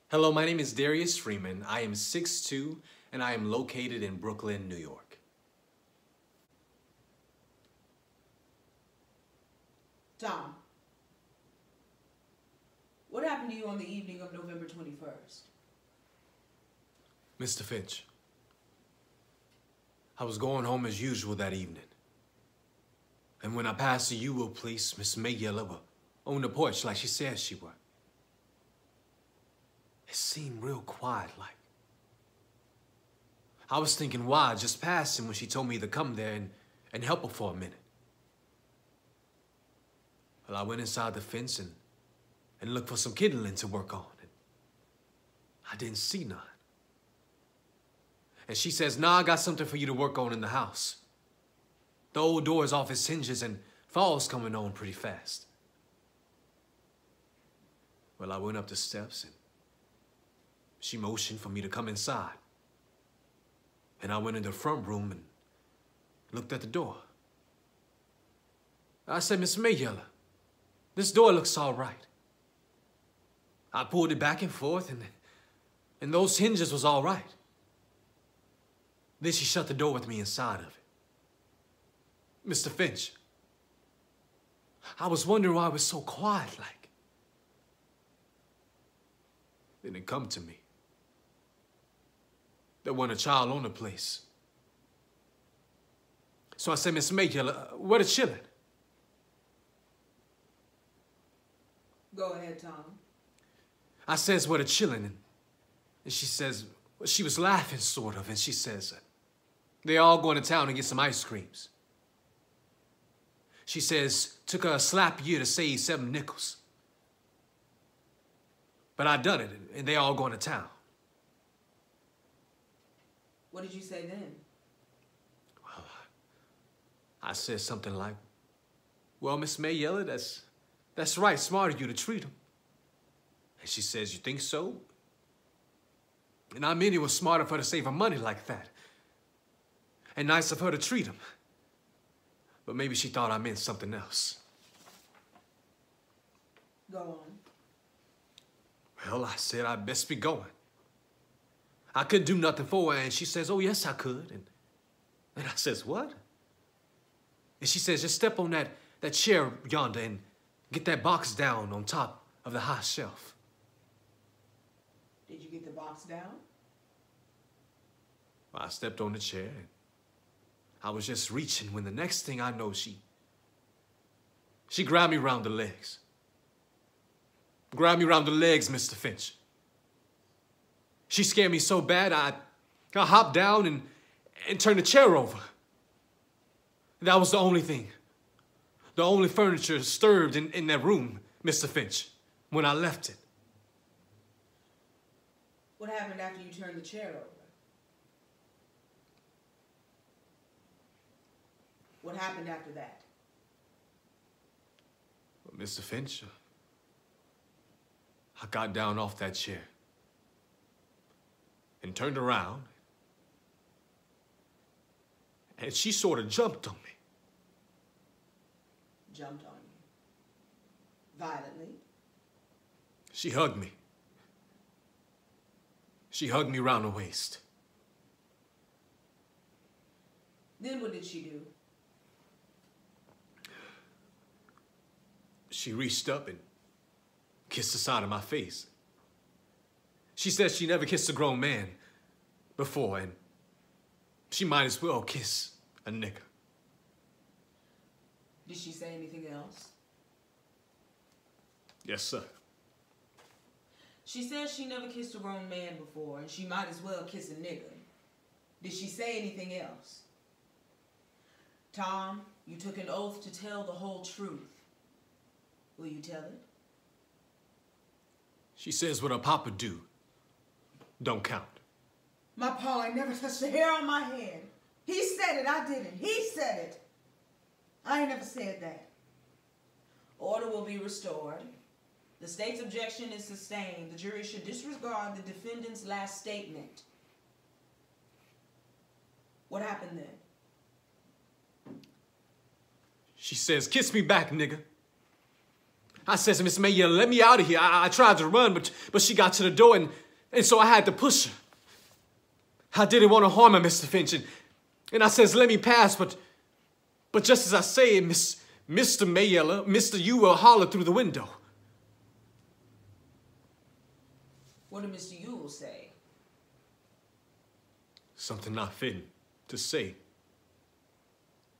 Hello, my name is Darius Freeman. I am 6'2", and I am located in Brooklyn, New York. Tom, what happened to you on the evening of November 21st? Mr. Finch, I was going home as usual that evening. And when I passed the Ewell place, Miss Mayella was on the porch like she said she would. It seemed real quiet like. I was thinking why I just passed him when she told me to come there and help her for a minute. Well, I went inside the fence and looked for some kindling to work on. And I didn't see none. And she says, "Nah, I got something for you to work on in the house. The old door is off its hinges and fall's coming on pretty fast." Well, I went up the steps and she motioned for me to come inside. And I went in the front room and looked at the door. I said, "Miss Mayella, this door looks all right." I pulled it back and forth and those hinges was all right. Then she shut the door with me inside of it. Mr. Finch, I was wondering why it was so quiet like. Then it come to me. There wasn't a child on the place. So I said, "Miss Mayella, where the children?" Go ahead, Tom. I says, "Where the children?" And she says, well, she was laughing sort of, and she says, "They're all going to town to get some ice creams." She says, "Took her a slap year to save 7 nickels. But I done it, and they all going to town." What did you say then? Well, I said something like, "Well, Miss Mayella, that's right, smart of you to treat them." And she says, "You think so?" And I mean it was smart of her to save her money like that. And nice of her to treat him. But maybe she thought I meant something else. Go on. Well, I said I'd best be going. I couldn't do nothing for her, and she says, "Oh, yes, I could." And I says, "What?" And she says, "Just step on that chair yonder and get that box down on top of the high shelf." Did you get the box down? Well, I stepped on the chair, and I was just reaching when the next thing I know, she grabbed me round the legs. Grabbed me round the legs, Mr. Finch. She scared me so bad, I hopped down and turned the chair over. That was the only thing. The only furniture disturbed in that room, Mr. Finch, when I left it. What happened after you turned the chair over? What happened after that? Well, Mr. Finch, I got down off that chair and turned around, and she sort of jumped on me. Jumped on you? Violently? She hugged me. She hugged me round the waist. Then what did she do? She reached up and kissed the side of my face. She said she never kissed a grown man before, and she might as well kiss a nigger. Did she say anything else? Yes, sir. She says she never kissed a grown man before, and she might as well kiss a nigger. Did she say anything else? Tom, you took an oath to tell the whole truth. Will you tell it? She says what her papa do don't count. My pa ain't never touched a hair on my head. He said it, I didn't. He said it. I ain't never said that. Order will be restored. The state's objection is sustained. The jury should disregard the defendant's last statement. What happened then? She says, "Kiss me back, nigga." I says, Miss May Yeller, let me out of here. I tried to run, but she got to the door, and so I had to push her. I didn't want to harm her, Mr. Finch, and I says, let me pass, but just as I say it, Mr. May Yeller, Mr. Ewell hollered through the window. What did Mr. Ewell say? Something not fitting to say.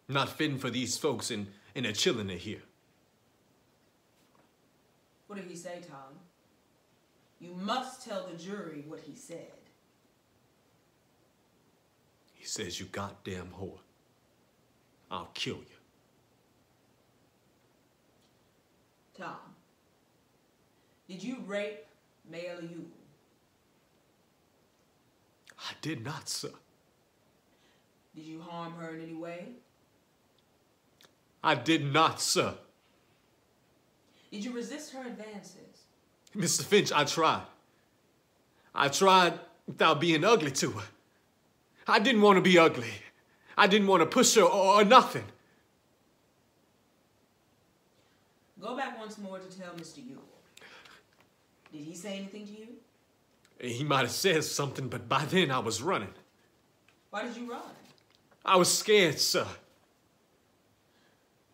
Not fitting for these folks in a chillin' in here. What did he say, Tom? You must tell the jury what he said. He says, you goddamn whore. I'll kill you. Tom, did you rape Mayella Ewell? I did not, sir. Did you harm her in any way? I did not, sir. Did you resist her advances? Mr. Finch, I tried. I tried without being ugly to her. I didn't want to be ugly. I didn't want to push her or nothing. Go back once more to tell Mr. Ewell. Did he say anything to you? He might have said something, but by then I was running. Why did you run? I was scared, sir.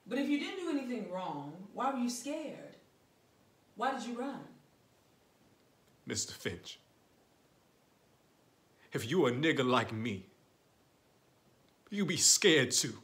But if you didn't do anything wrong, why were you scared? Why did you run? Mr. Finch, if you a nigger like me, you be scared too.